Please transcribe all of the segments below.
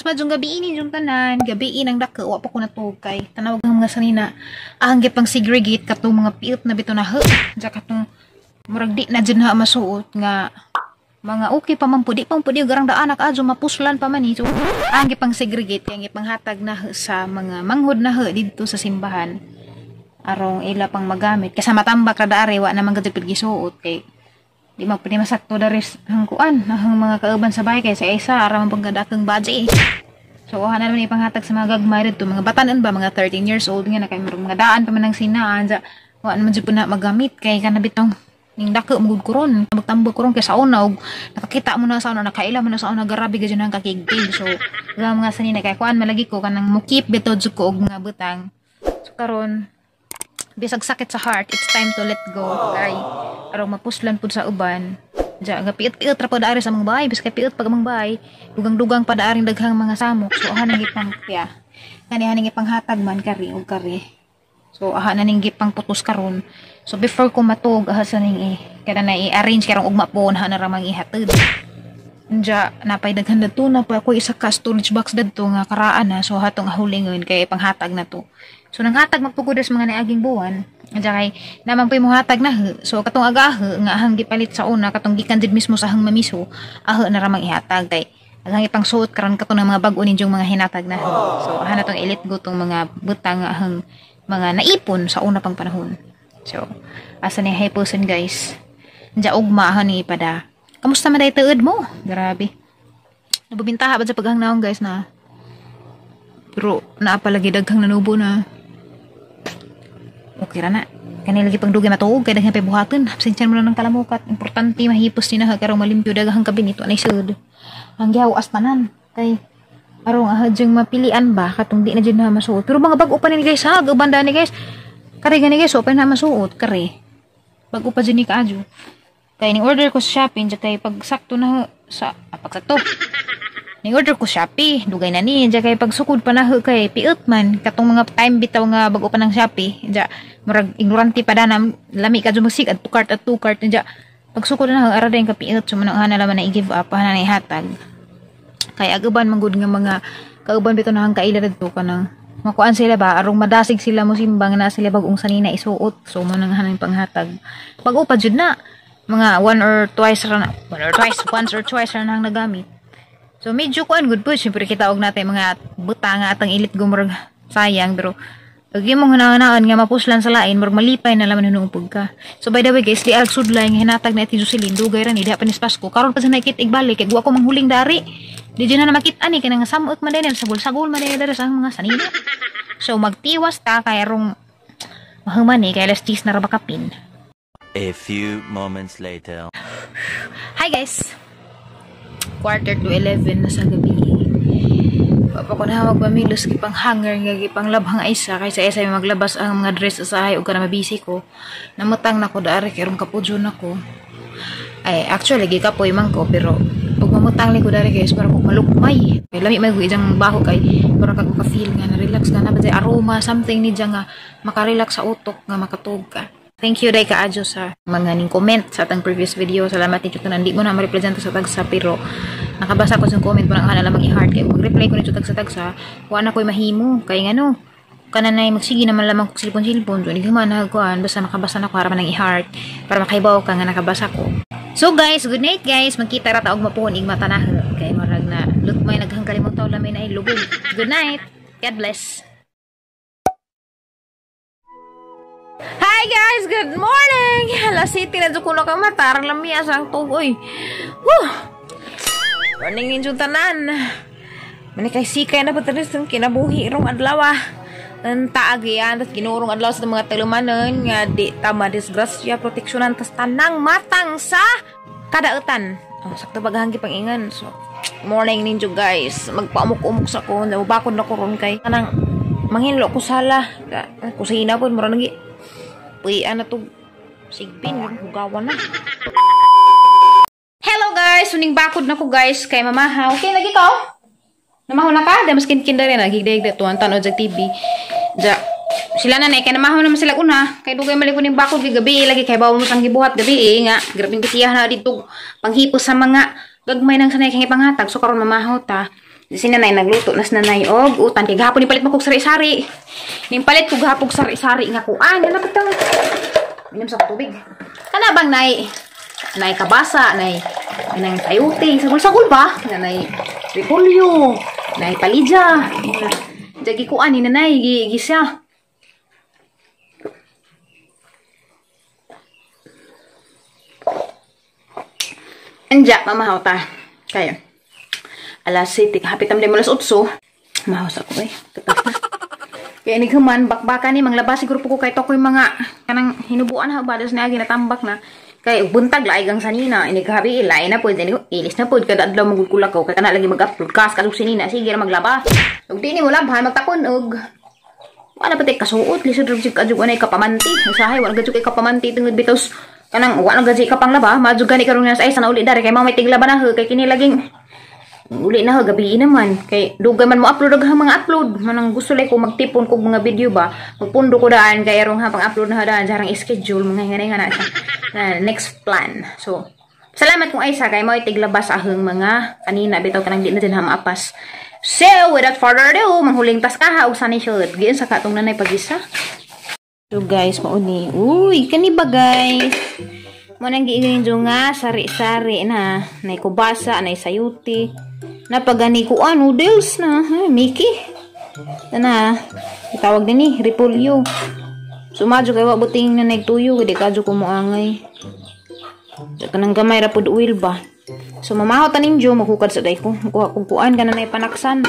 guys, majung gabi ini yung tanan, gabi inang dako wa pa ko natugkay. Tanawag ng mga sanina, ang gipang segregate katong mga piot na bito na he. Ja katong murag di na dyan na masuot nga mga okay pa man pudi garang daan adyo mapuslan pa man ito. Ang gipang segregate kay gipang hatag na he sa mga manghod na he didto sa simbahan. Arong ila pang magamit kasi matambak ra daari wa na man gid gisuot kay di man pwede masakto dari hang kuan hang mga kauban sa bahay kay sa isa ara man paggadakang budget. So ana naman ipanghatag sa mga gagmay dito mga batanon ba mga 13 years old nga na kay mga daan pa man ang sinaan sa wa naman jud na magamit kay kana bitong ning dako magud kuron magtambok kuron kay sa una og nakakita mo na sa una nakaila mo na sa una garabi gyud nang kakigdig. So mga sanina kay kuan malagi ko kanang mukip bitaw jud ko og mga butang. So karon bisag sakit sa heart, it's time to let go. Kay arong mapuslan pud sa uban. Ja nga piit-piit ra pud ari sa mga bahay, bis kay piit pag mga bahay, dugang-dugang pa daaring daghang mga samok. So aha nang gipang kya. Kani haning ipanghatag man kari og kari. So aha na ning gipang putos karon. So before ko matug aha sa ning kada na i-arrange karong ugma po na ra mang ihatid. Ja napay daghan dadto na pa ako isa ka storage box dadto nga karaan na so hatong ahulingon kay panghatag na to. So nanghatag magpugudas mga naaging buwan. Adya kay namang mo hatag na he. So katong aga nga hang gipalit sa una katong gikan jud mismo sa hang mamiso, na ra mang ihatag kay agang ipang suot karon kato ng mga bag-o ninyong mga hinatag na he. So ana tong elite go tong mga butang nga hang mga naipon sa una pang panahon. So asa ni hyposin guys. Adya ugma ni ipada. Kamusta man day tuod mo? Grabe. Nabubintaha ba sa paghang naong guys na pero naapalagi daghang nanubo na. Okay ra na. Kani lagi pang dugay matuog kay daghang pabuhaton. Absensya mo lang ng kalamukat. Importante mahipos ni na karong malimpyo daghang kabinito anay sud. Ang giawas tanan kay arong ahadjeng mapilian ba katong di na jud na masuot. Pero mga bag-o pa ni guys ha, gabanda ni guys. Kare gani guys, open na masuot kare. Bag-o pa jud ni kaadyo. Kay ni order ko sa Shopee kay pag sakto na sa pagsakto. Ni order ko Shopee, dugay na ni, dya kay pagsukod pa na kay piot man, katong mga time bitaw nga bago pa ng Shopee, dya, murag ignorante pa danam, lami ka dyan magsig, at 2 cart, dya, pagsukod na ara din ka piot, so manang hana naman na i-give up, hana na ihatag. Kay agaban manggod nga mga, kauban bitaw na hang kaila dito ka nang, makuan sila ba, arong madasig sila mo simbang na sila bagong sanina isuot, so manang hana yung panghatag. Bago pa dyan na, mga once or twice na hang nagamit. So medyo kuan good po, syempre kita og natin mga butanga atang ilit gumurag sayang pero agi mo hunahunaan nga mapuslan sa lain murag malipay na laman hinuupog ka. So by the way guys, di agsudlay nga hinatag na iti Jocelyn dugay ra ni diha pa ni Pasko. Karon pa sa nakit igbalik kay guwa ko manghuling dari. Di na makita ni kanang samot man din sa sagol man din dari sa mga sanina. So magtiwas ta kay arong mahuman ni kay alas 10 na ra bakapin. A few moments later. Hi guys. 11:45 na sa gabi. Papa ko na magpamilos gipang hanger nga gipang labhang isa kaysa isa maglabas ang mga dress sa hay ug kana mabisi ko. Namutang nako daari kay rong kapudyo nako. Ay actually gikapoy man ko pero pag mamutang li ko daari guys para ko malukmay. Kay lami may ijang baho kay para kag ka-feel nga na relax ka na ba aroma something ni nga makarelax sa utok nga makatug ka. Thank you day kaadyo sa mga ning comment sa atang previous video. Salamat nito tanan di mo na ma-represent sa tagsa pero nakabasa ko sa comment mo nang ana lamang i-heart kay mag-reply ko nito tagsa wa na koy mahimo kay ngano kananay magsige naman lamang ko silpon so di man nagkuan basta nakabasa na ko para man i-heart para makaibaw ka nga nakabasa ko. So guys, good night guys. Magkita ra ta og mapuhon ig mata na kay marag na lutmay naghang kalimong taw lamay na ilugod. Good night. God bless. Hi guys, good morning! Alas City na dyan ko na kamatarang lamia sa ang tugoy. Woo! Morning ninyo tanan. Manikay sikay na patalis ng kinabuhi rong adlaw ang taag yan, at ginurong adlaw sa mga talumanan nga di tama disgrasya, proteksyonan, tas tanang matang sa kadautan. Oh, sakto baghanggi pangingan. So, morning ninyo guys. Magpaamok-umok sa ko, nabakod na ko ron kay kanang manghinlo ko sala. Kusina po, mura nagi. Uy, ano to? Sigbin, hugawan na. Hello guys! Suning bakod na ko guys kay mamahaw. Okay, lagi ka oh? Namahaw na ka? Damas kinda rin. Nagigdayag tuwan tanod sa TV. Ja, sila na kay namahaw naman sila una. Kay dugay malikon yung bakod kay gabi. Lagi kay bawa mo sang gibuhat gabi nga. Grabing kasiyahan na dito. Panghipos sa mga gagmay ng sanay kay panghatag. So karon mamahaw ta. Si nanay nagluto nas nanay og utan kay gahapon ipalit mo kog sari-sari. Ning palit ko gahapon sari-sari nga kuan, ana patang. Minom sa tubig. Kana bang nay kabasa, nay nang sayote, sagol-sagol ba? Nay repolyo, nay palija. Jagi kuan ni nanay gisya. Anja mamahaw ta. Kaya alas 7, hapit am mo alas 8. Mahos ako Katas na. Kaya nighuman, bakbaka ni manglabas siguro po ko kay tokoy mga kanang hinubuan ha ba das na ginatambak na. Kay buntag laay gang sanina, ini gabi ilay na pud ini ilis na pud kada adlaw magkulak ko kay kana lagi mag-upload kas kadug sinina sige ra maglaba. Ug di ni mo labhan magtapon og wala pati kasuot lisod ra jud kadug anay kapamanti. Usahay wala gajud kay kapamanti tungod bitos kanang wala gaji ka pang laba, madug gani karon nga sa ay sana uli dari kay mamay tiglaba na kay kini laging uli na gabi naman kay dugay man mo upload og mga upload manang gusto lay ko magtipon kog mga video ba magpundo ko daan kay arong hapang upload na daan jarang schedule mga nga na siya na next plan. So salamat kung ay sa kay mo tiglabas ahong mga kanina bitaw kanang di na din hamapas. So without further ado manghuling tas kaha og sani shot giin sa katong nanay pagisa. So guys mauni uy kani ba guys mo nang giingin nga sari-sari na nay kubasa nay sayuti napagani ko noodles na Mickey na itawag din ni repolyo sumadyo kay wa buting na nagtuyo gid kadyo ko moangay kanang gamay ra pud oil ba so mamahaw tanim jo magkukad sa day ko kuha kog kuan kana nay panaksan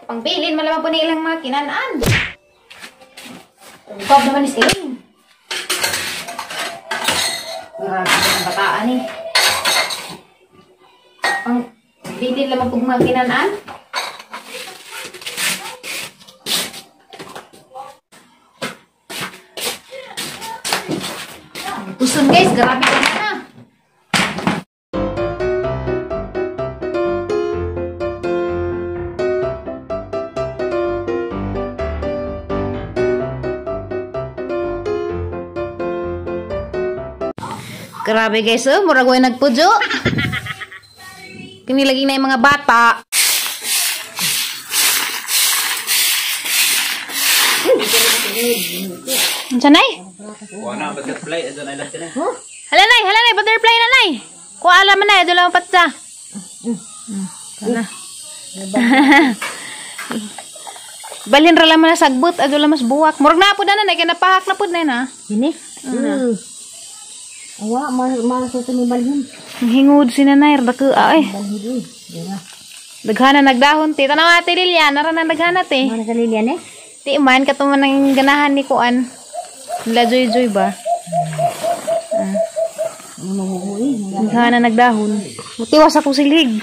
pangbilin malaman po ni ilang mga kinanaan ugab naman is iling. Grabe ang bataan eh. Ang bilin lamang pag mga kinanaan. Puson guys, grabe ka na. Grabe guys, murag way nagpudyo. Kini lagi na yung mga bata. Sanay? Halanay, butterfly na nay. Kuha alam na, ito lang patsa. Balhin ra lang na sagbot, ito lang mas buwak. Murag na po na na, kaya napahak na po na na. Ini? Awa, maso ito ni balhin. Hingud si nanay, dako ay. Balhin Daghana nagdahon ti. Tanaw ate Lilian, nara na daghana ti. Mana sa Lilian Ti man katuman ng ganahan ni kuan. Nila joy ba? Daghana nagdahon. Mutiwas ako silig.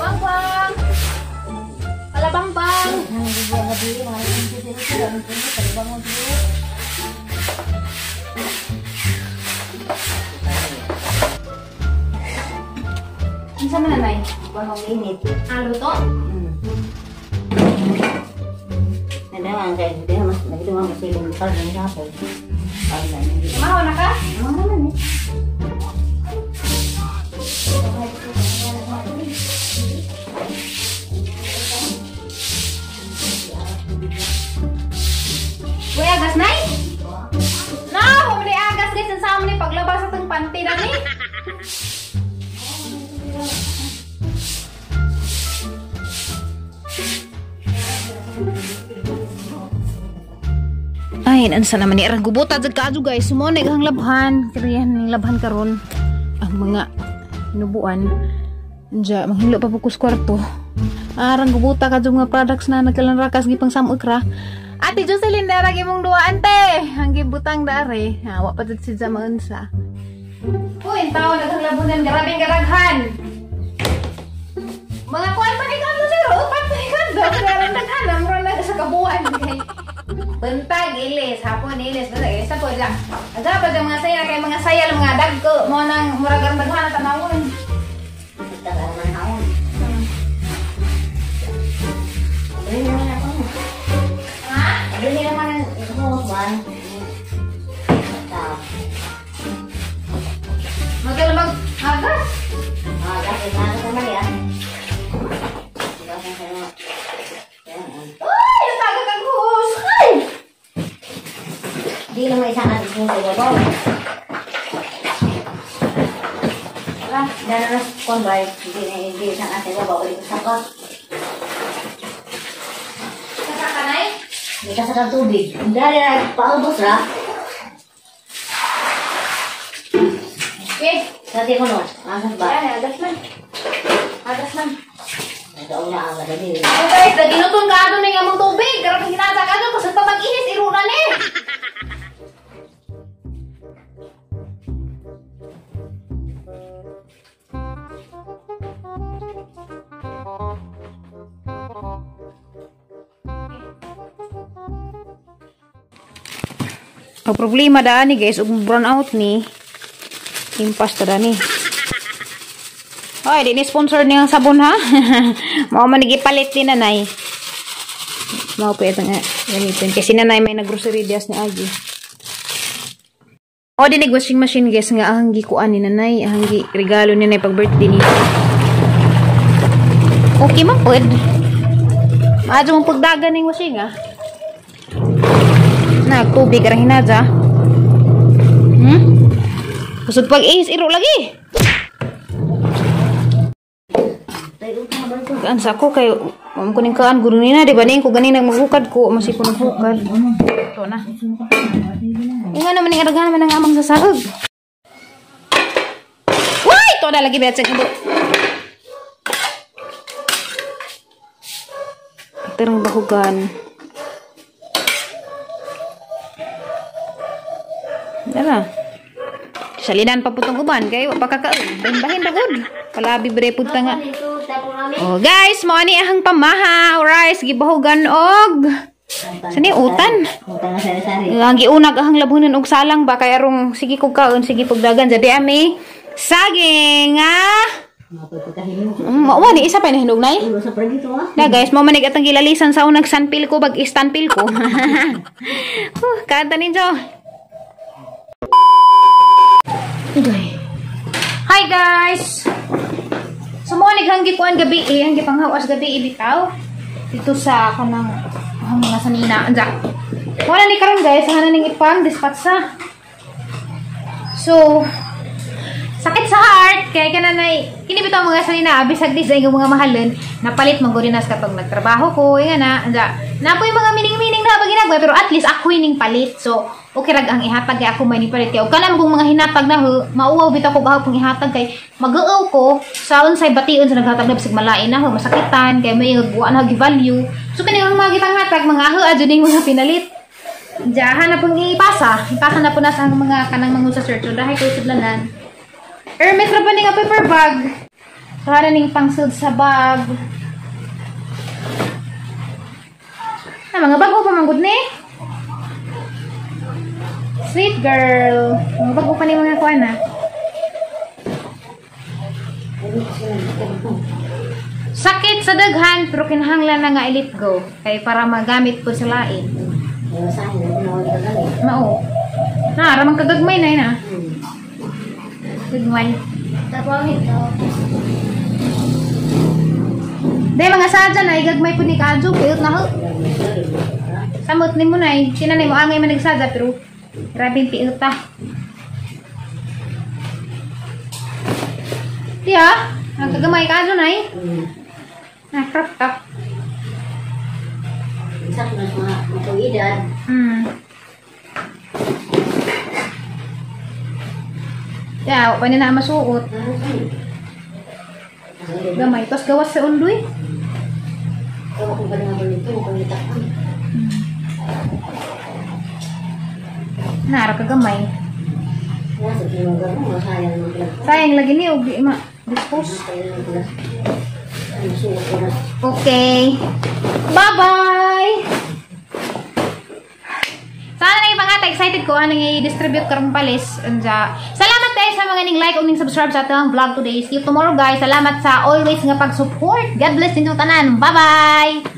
Bang! Ala bang! Isa man nanay? Bahong init. Luto? Nadahan kayo. Hindi mas nagdumang masiling kal ng hapon. Mahaw na ka? Uy, agas nay? Humuli agas guys. Ang sama ni paglabas sa itong panty na ni. Ay, nansa naman ni arang gubuta jud kaadyo guys. Sumonay ang labhan, kariyan ning labhan karon. Ang mga hinubuan. Anja manghilo pa pukus kwarto. Arang gubuta kadyo mga products na nagkalanrakas gipang samukra. Ate Jocelyn, darag imong duwa, ante. Hanggi butang dare. Wa pa si Jamaon sa. Uy, tao naghanglabunan, grabing garaghan. Mga kuan pa ni kanto sir, upat pa ni kanto. Kaya naghanam, mura na sa kabuan. Bentag, ilis, hapon, ilis. Basta, isa po dyan. Aga pa dyan mga saya na kay mga sayal, mga dagko. Mo nang muragang daghan na tanawon. Tagal man haon. Dili naman ako. Ha? Dili naman ang ban. Magkalamag hagas. Dahil na naman yan. Uy, yung tagat ang hus. Ay! Di naman isang atis mo sa iba. Dahil na konbay, hindi isang atis mo ba ulit sa ka. Nakakanay? Hindi ka sa tubig. Dahil na paubos ra. Okay. Dati ko no, agas ba? Ayan, agas man. Agas man. Ito na ang gadali. Oh guys, naginutong ka doon ng among tubig. Karang hinasa ka doon kasi pag-ihis, irunan eh. Ang problema daan ni guys, brown out ni. Impas ta daan ni. Ay, di ni sponsor niyang sabon ha. Mao man gipalit din nanay. Mao pa itong gamitin kasi nanay may naggrocery dias ni Agi. O di washing machine guys nga ang gikuan ni nanay, ang regalo ni nanay pag birthday niya. Okay man pod. Maadto mong pagdagan ning washing ha. Nagtubig ra hinadya. Kusog pag-ihis iro lagi. Kaan sa ako kay ma'am ko ning kaan guro nina di ba ning ko ganing maghukad ko masipon naghukad. To na. Inga naman ning araghan naman ang amang sasahog. Why to na lagi betsa indo. Terang bahugan. Dara. Salidan pa putong uban kay wa pa kakaon. Bahin dagod. Palabi brepud ta nga. Oh guys, mo ani ahang pamaha. Rice gibahugan og sani utan. Utang sa sari. Ang giunag ahang labunan og salang ba kay arong sige kog kaon, sige pagdagan jadi ami saging Mao ni isa pa nahinog nay. Sa dito ah. Na guys, mo manig atang gilalisan sa unang sunpil ko bag istanpil ko. Kanta ninyo. Hi guys! So mo naghanggi kuan gabi hanggi panghawas gabi ibitaw dito sa kanang mga sanina anja. Wala ni karon guys, ana ning ipang dispatsa. So sakit sa heart kay kananay kini bitaw mga sanina bisag dis ay mga mahalon napalit man guri nas katong nagtrabaho ko nga na anja. Napoy mga mining-mining na ginagawa pero at least ako ning palit. So okay rag ang ihatag kay ako may ni palit kay og kanang kung mga hinatag na mauwaw bitaw ko gahapon ihatag kay mag-uaw ko sa unsay bation sa naghatag na bisig malain na masakitan kay may igbuan na gi-value. So kani ang mga gitang-hatag mga adyo ning mga pinalit. Diyahan na pong ipasa na po na sa mga kanang mangun sa search so dahil ko sudlanan. Hermes ra pa ning paper bag. Para ning pangsud sa bag. Na mga bago pa manggod ni. Sweet girl. Mga bago pa ning mga kuan na. Sakit sa daghan pero kinahanglan na nga i-let go kay para magamit po sa lain. Mao. Na ramang kagagmay na ina. Gagmay. Dahil mga sadya na igagmay po ni Kadjo piot na ho. Samot ni mo na sinanay mo angay man nagsadya pero grabing piot ta. Tiya, ang kagamay Kadjo na na crop top. Isa ko na mga matuwidan. Ya, pa na masuot. Gamay, tapos gawas sa undoy. Kaya kung ba naman ito, kung itakpan. Nara kagamay. Nasa kinuga mo, masayang mo lang. Sayang lagi ni ubi ma. Dispose. Masayang mo lang. Ay, suot ko na. Okay. Bye-bye! Sana na yung mga excited ko anong i-distribute karong palis. Salamat guys sa mga ning like o ning subscribe sa atong vlog today. See you tomorrow guys. Salamat sa always nga pag-support. God bless ninyo tanan. Bye-bye!